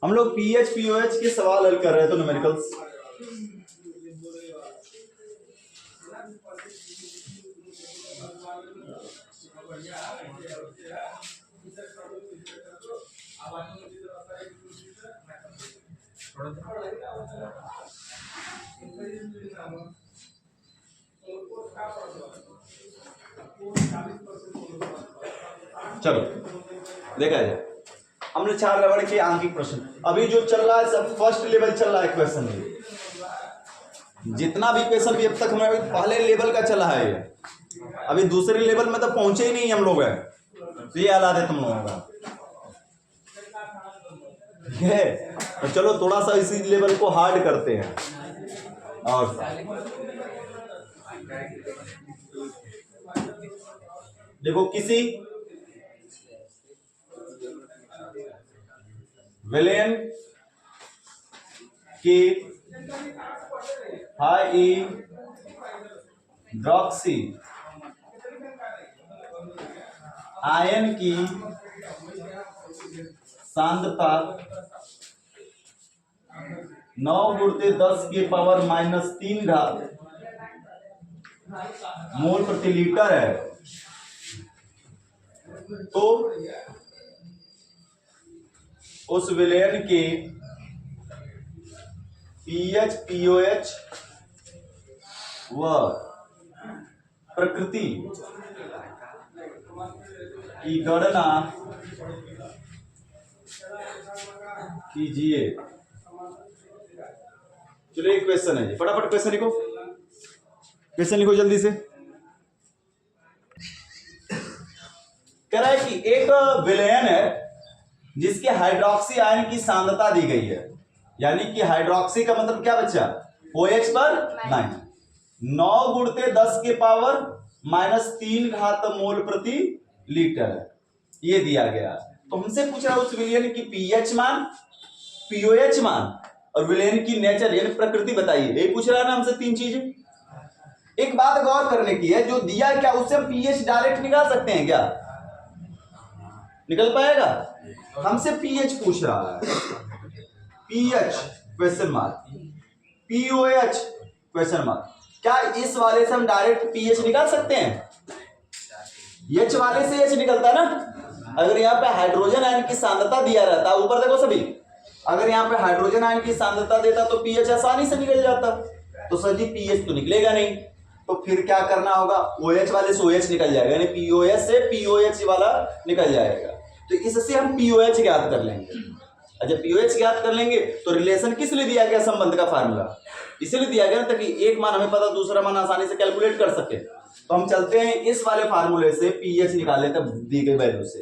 हम लोग pH pOH के सवाल हल कर रहे थे न्यूमेरिकल्स। चलो देखा जाए, हमने 4 लेवल के आंकिक प्रश्न, अभी जो चल रहा है सब फर्स्ट लेवल चल रहा है क्वेश्चन में। जितना भी क्वेश्चन भी अब तक हमारे पहले लेवल का चला है, अभी दूसरे लेवल में तो पहुंचे ही नहीं हम लोग है, तो ये हालात है तुम लोगों का। ठीक है, तो चलो थोड़ा सा इसी लेवल को हार्ड करते हैं। और देखो, किसी विलेन की हाइड्रॉक्सी आयन की सांद्रता 9×10⁻³ मोल प्रति लीटर है, तो उस विलेन के पीएच पीओएच व प्रकृति की गणना कीजिए। चलो एक क्वेश्चन है जी, फटाफट क्वेश्चन लिखो, क्वेश्चन लिखो जल्दी से। कह रहा है कि एक विलेन है जिसके हाइड्रोक्सी आयन की सांद्रता दी गई है, यानी कि हाइड्रोक्सी का मतलब क्या बच्चा, OH पर 9×10⁻³ मोल प्रति लीटर है, ये दिया गया। तो हमसे पूछ रहा है उस विलेन की पीएच मान, पीओएच मान और विलेन की नेचर यानी प्रकृति बताइए, यही पूछ रहा है ना हमसे 3 चीजें। एक बात गौर करने की है, जो दिया क्या उससे हम पीएच डायरेक्ट निकाल सकते हैं क्या, निकल पाएगा? हमसे पीएच पूछ रहा है, pH question mark, pOH question mark. क्या इस वाले से हम डायरेक्ट पीएच निकाल सकते हैं? एच वाले से एच निकलता ना। अगर यहाँ पे हाइड्रोजन आयन की सांद्रता दिया रहता, ऊपर देखो सभी, अगर यहाँ पे हाइड्रोजन आयन की सांद्रता देता तो पीएच आसानी से निकल जाता। तो सर जी पीएच तो निकलेगा नहीं, तो फिर क्या करना होगा, OH वाले से OH निकल जाएगा, यानी पीओएच से पीओएच वाला निकल जाएगा। तो इससे हम पीओएच ज्ञात कर लेंगे। अच्छा, पीओएच ज्ञात कर लेंगे तो रिलेशन किस लिए दिया गया, संबंध का फार्मूला इसलिए दिया गया ताकि एक मान हमें पता, दूसरा मान आसानी से कैलकुलेट कर सके। तो हम चलते हैं इस वाले फार्मूले से, पीएच निकाल लेते हैं दी गई वैल्यू से।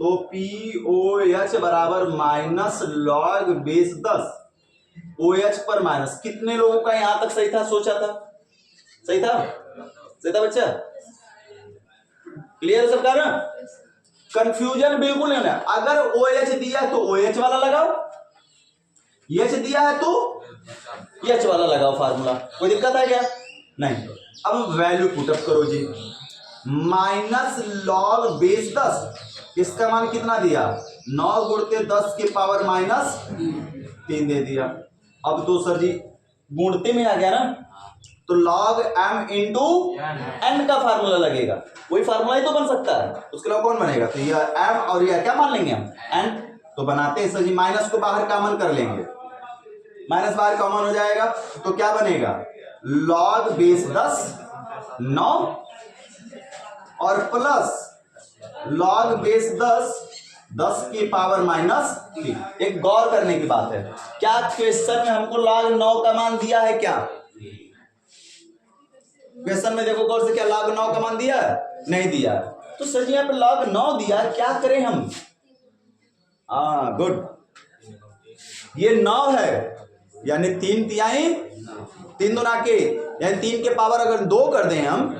तो पीओएच बराबर -log⁻10 OH पर माइनस, कितने लोगों का यहां तक सही था, सोचा था? सही था, सही था बच्चा? क्लियर है सबका ना? कंफ्यूजन बिल्कुल नहीं होना। अगर OH दिया है तो OH वाला लगाओ, H दिया है तो H वाला लगाओ फार्मूला, कोई दिक्कत है क्या? नहीं। अब वैल्यू पुटअप करो जी, -log⁻10, इसका मान कितना दिया, 9×10⁻³ दे दिया। अब तो सर जी गुणते में आ गया ना, तो log m इंटू n का फार्मूला लगेगा, वही फार्मूला ही तो बन सकता है, उसके अलावा कौन बनेगा? तो ये m और ये क्या मान लेंगे हम, n। तो बनाते हैं सर जी, माइनस को बाहर कॉमन कर लेंगे, माइनस बाहर कॉमन हो जाएगा, तो क्या बनेगा, log⁻10 9 और प्लस log⁻10 10⁻³ एक गौर करने की बात है, क्या क्वेश्चन में हमको log 9 का मान दिया है क्या? क्वेश्चन में देखो गौर से, क्या log 9 का मान दिया है? नहीं दिया है। तो सर जी यहाँ पे log 9 दिया है, क्या करें हम? गुड, ये 9 है, यानी 3 तिहाई 3 दूना के, यानी 3 के पावर अगर 2 कर दें हम,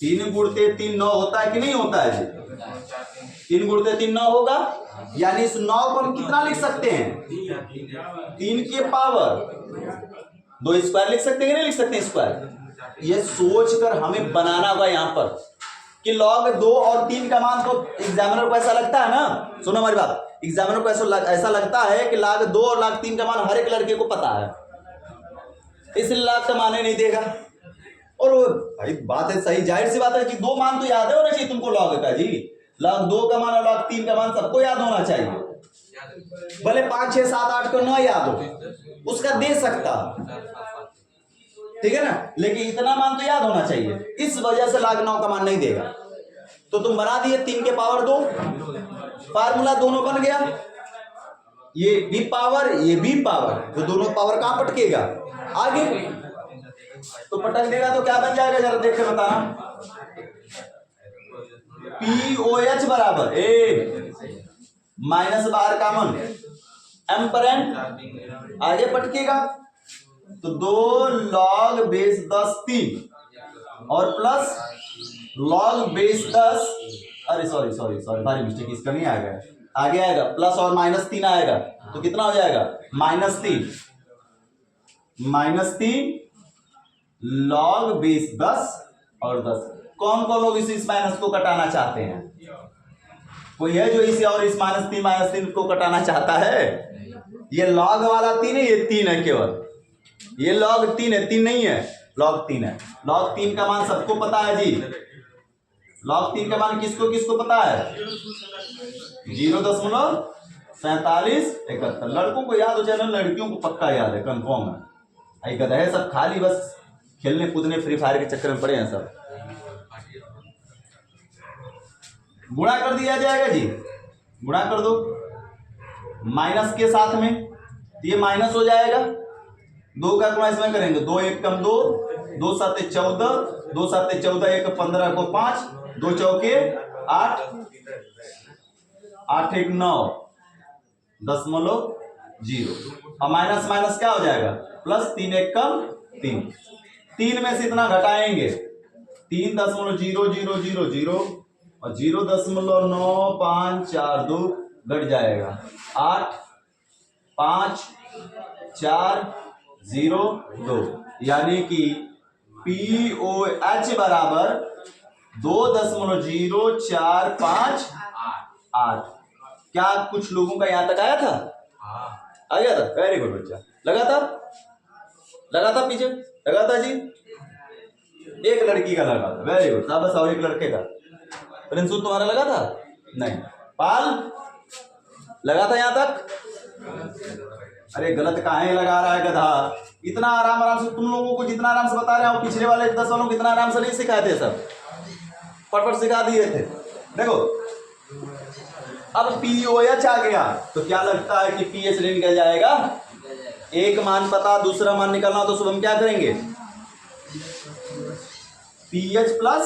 3 गुणते 3 9 होता है कि नहीं होता है जी? 3 गुणते 3 9 होगा, यानी इस 9 को हम कितना लिख सकते हैं, 3 के पावर 2 स्क्वायर लिख सकते हैं कि नहीं लिख सकते हैं स्क्वायर? ये सोचकर हमें बनाना होगा यहाँ पर कि log 2 और 3 का मान तो एग्जामिनर को ऐसा लगता है ना, सुनो हमारी बात, एग्जामिनर को ऐसा लगता है कि लाग 2 और लाग 3 का मान हर एक लड़के को पता है, इसलिए लाग का मान ही नहीं देगा। और भाई बात है सही, जाहिर सी बात है कि 2 मान तो याद होना चाहिए तुमको लॉग का जी। लॉग 2 का मान और लॉग 3 का मान सबको याद होना चाहिए, भले 5 6 7 8 को ना याद हो उसका दे सकता, ठीक है ना, लेकिन इतना मान तो याद होना चाहिए, इस वजह से log 9 का मान नहीं देगा। तो तुम बना दिए 3 के पावर 2, फार्मूला दोनों बन गया, ये भी पावर ये भी पावर, तो दोनों पावर कहां पटकेगा आगे, तो पटक देगा तो क्या बन जाएगा जरा देख के बताना। POH बराबर ए माइनस बाहर कॉमन एम पर एन आगे पटकेगा, तो 2 log बेस 10 3 और प्लस log बेस 10, अरे सॉरी भारी मिस्टेक, इसका नहीं आएगा, आगे आएगा प्लस और माइनस 3 आएगा, तो कितना हो जाएगा -3 log बेस 10 और 10। कौन कौन लोग इस माइनस को कटाना चाहते हैं? कोई है जो इसे और इस -3 को कटाना चाहता है? ये log वाला 3 है, ये 3 है केवल, ये log 3 है, 3 नहीं है, log 3 है। log 3 का मान सबको पता है जी, log 3 का मान किसको किसको पता है? 0.4771। लड़कों को याद हो जाए ना, लड़कियों को पक्का याद है, कंफर्म है। आई गधा है सब, खाली बस खेलने कूदने फ्री फायर के चक्कर में पड़े हैं सब। गुणा कर दिया जाएगा जी, गुणा कर दो माइनस के साथ में, तो ये माइनस हो जाएगा, 2 का गुणा इसमें करेंगे, 2 1 कम 2, 2 7 14, 2 7 14, 1 15 को 5, 2 चौके 8, 8 1 9 0, और माइनस माइनस क्या हो जाएगा प्लस, 3 1 कम 3, 3 में से इतना घटाएंगे 3.00000 और 0.9542 घट जाएगा 8 5 4 0 2, यानी कि POH बराबर 2.0458। क्या कुछ लोगों का यहां तक आया था? आ गया था, वेरी गुड बच्चा, लगा था पीछे, लगा था जी, एक लड़की का लगा था, वेरी गुड, बस और एक लड़के का। प्रिंसू तुम्हारा लगा था? नहीं। पाल लगा था यहां तक? अरे गलत काहे लगा रहा है गधा, इतना आराम से तुम लोगों को जितना आराम से बता रहे हो, पिछले वाले 10 वालों को इतना आराम से नहीं सिखाए थे, सब फटफट सिखा दिए थे। देखो अब POH आ गया, तो क्या लगता है कि PH नहीं निकल जाएगा? एक मान पता, दूसरा मान निकलना, तो सुबह हम क्या करेंगे? PH प्लस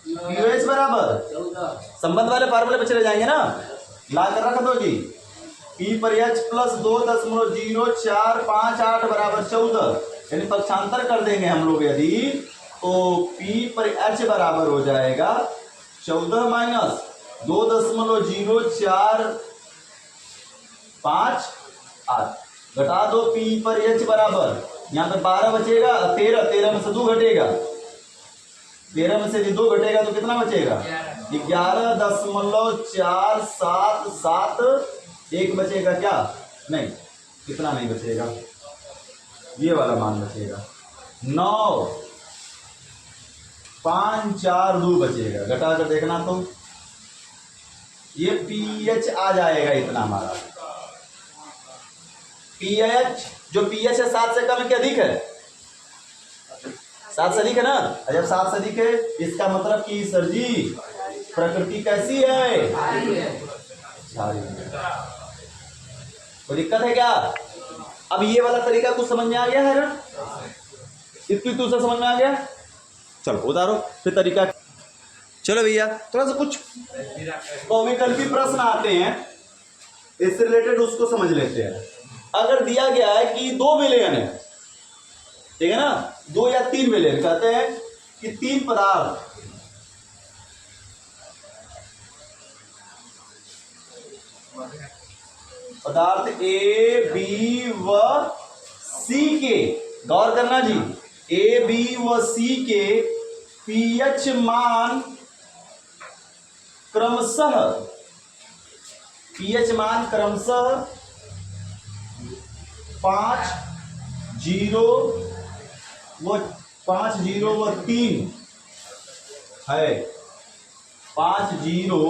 POH बराबर संबंध वाले फार्मूले पे चले जाएंगे ना, ला कर रख दो जी। P पर H प्लस 2.0458 बराबर 14, यानी पक्षांतर कर देंगे हम लोग यदि, तो P पर H बराबर हो जाएगा 14 माइनस 2.0458, घटा दो P पर H बराबर, यहाँ पे 12 बचेगा, 13 में से 2 घटेगा, 13 में से 2 घटेगा तो कितना बचेगा? 11.477, 1 बचेगा क्या? नहीं, कितना नहीं बचेगा, ये वाला मान बचेगा 9.542 बचेगा, घटा कर देखना तो ये PH आ जाएगा इतना हमारा। PH जो PH है 7 से कम है कि अधिक है? 7 से अधिक है ना, जब 7 से अधिक है इसका मतलब कि सर जी प्रकृति कैसी है? कोई दिक्कत है क्या? अब ये वाला तरीका कुछ समझ में आ गया है ना? इतनी दूसरा समझ में आ गया? चलो उतारो फिर तरीका। चलो भैया थोड़ा सा कुछ बहुविकल्पी प्रश्न आते हैं, इससे रिलेटेड उसको समझ लेते हैं। अगर दिया गया है कि 2 विलयन है, ठीक है ना, 2 या 3 विलयन, कहते हैं कि 3 पदार्थ A, B व C के, गौर करना जी, A, B व C के pH मान क्रमशः पीएच मान क्रमशः 5, 0 व 3 है। 5, 0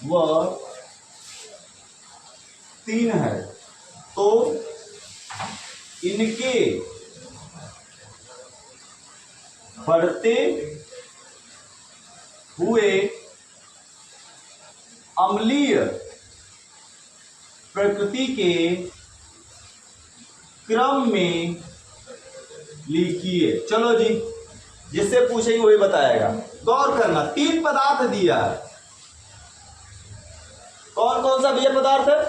व 3 है। तो इनके बढ़ते हुए अम्लीय प्रकृति के क्रम में लिखिए। चलो जी, जिससे पूछेंगे वही बताएगा। गौर करना, 3 पदार्थ दिया है। कौन कौन सा भैया पदार्थ है?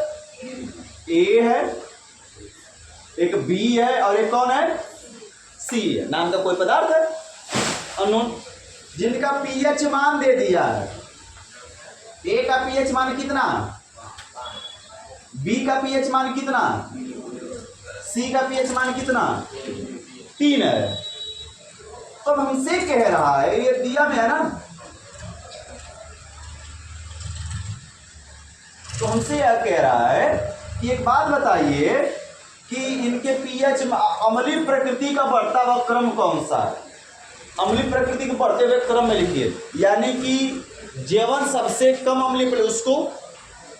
ए है, एक बी है और एक कौन है? सी है। नाम का कोई पदार्थ है अननोन, जिनका पीएच मान दे दिया है। ए का पीएच मान कितना, बी का पीएच मान कितना, सी का पीएच मान कितना, 3 है। तो हमसे कह रहा है, ये दिया में है ना, तो हमसे यह कह रहा है कि एक बात बताइए कि इनके पीएच अम्लीय प्रकृति का बढ़ता हुआ क्रम कौन सा है? अम्लीय प्रकृति के बढ़ते हुए क्रम में लिखिए। यानी कि जेवन सबसे कम अम्लीय उसको,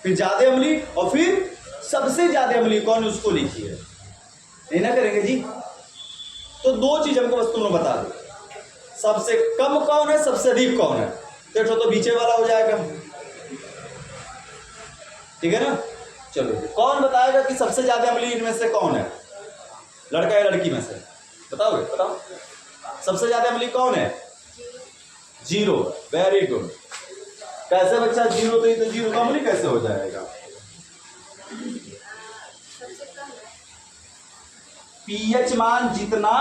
फिर ज्यादा अम्लीय और फिर सबसे ज्यादा अम्लीय कौन उसको लिखिए। नहीं ना करेंगे जी? तो 2 चीज हमको बस तुम लोग बता दो, सबसे कम कौन है, सबसे अधिक कौन है। देखो तो बीचे वाला हो जाएगा, ठीक है ना। चलो, कौन बताएगा कि सबसे ज्यादा अम्लीय इनमें से कौन है? लड़का या लड़की में से बताओगे? बताओ, सबसे ज्यादा अम्लीय कौन है? 0। Very good. कैसे बच्चा 0? तो ये तो 0 का अम्लीय कैसे हो जाएगा? पीएच मान जितना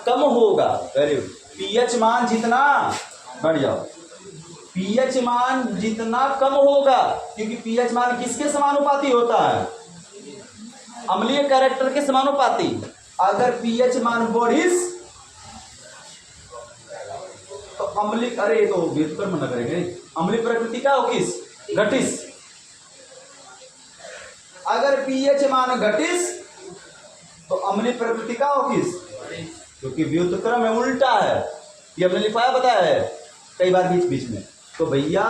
कम होगा, वेरी गुड, पीएच मान जितना, बढ़ जाओ, पीएच मान जितना कम होगा, क्योंकि पीएच मान किसके समानुपाती होता है? अम्लीय कैरेक्टर के समानुपाती। अगर पीएच मान बढ़िस तो अम्लीय, अरे तो व्युत्क्रम न करेंगे, अम्लीय प्रकृति का होकिस, घटिस। अगर पीएच मान घटिस तो अम्लीय प्रकृति का होकिस, क्योंकि व्युत्क्रम में उल्टा है। ये हमने लिखवाया, बताया है कई बार बीच बीच में। तो भैया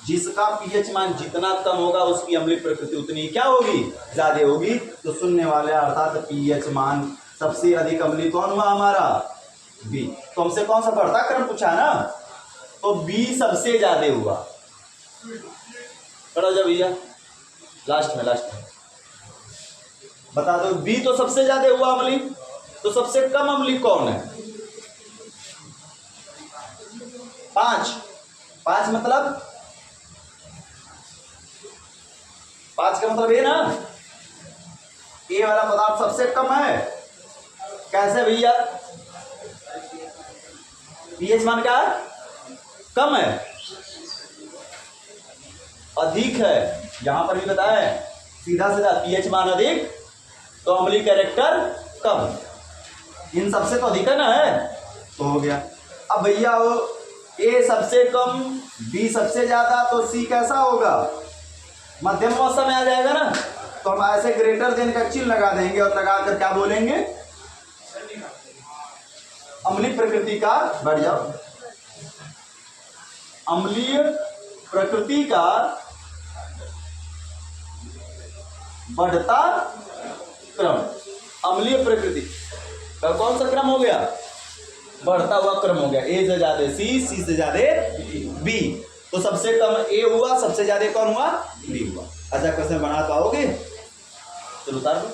जिसका पीएच मान जितना कम होगा उसकी अम्लीय प्रकृति उतनी क्या होगी? ज्यादा होगी। तो सुनने वाले अर्थात पीएच मान सबसे अधिक अम्लीय कौन हुआ हमारा? बी। तो हमसे कौन सा बढ़ता क्रम पूछा ना, तो बी सबसे ज्यादा हुआ। पढ़ो जब भैया, लास्ट में बता दो, बी तो सबसे ज्यादा हुआ अम्लीय, तो सबसे कम अम्लीय कौन है? 5 मतलब 5 का मतलब ये ना, ए वाला पदार्थ सबसे कम है। कैसे भैया? पीएच मान क्या है? कम है, अधिक है। यहां पर भी बताया है सीधा सीधा, पीएच मान अधिक तो अम्लीय कैरेक्टर कम। इन सबसे तो अधिक है ना, है तो हो गया। अब भैया वो ए सबसे कम, बी सबसे ज्यादा, तो सी कैसा होगा? मध्यम अवस्था में आ जाएगा ना। तो हम ऐसे ग्रेटर देन का चिन्ह लगा देंगे और लगाकर क्या बोलेंगे? अम्लीय प्रकृति का, बढ़ जाओ, अम्लीय प्रकृति का बढ़ता क्रम। अम्लीय प्रकृति का कौन सा क्रम हो गया? बढ़ता हुआ क्रम हो गया। ए से ज्यादा सी, सी से ज्यादा बी। तो सबसे कम ए हुआ, सबसे ज्यादा कौन हुआ? बी हुआ। अच्छा, क्वेश्चन बना पाओगे? चलो उतार दो।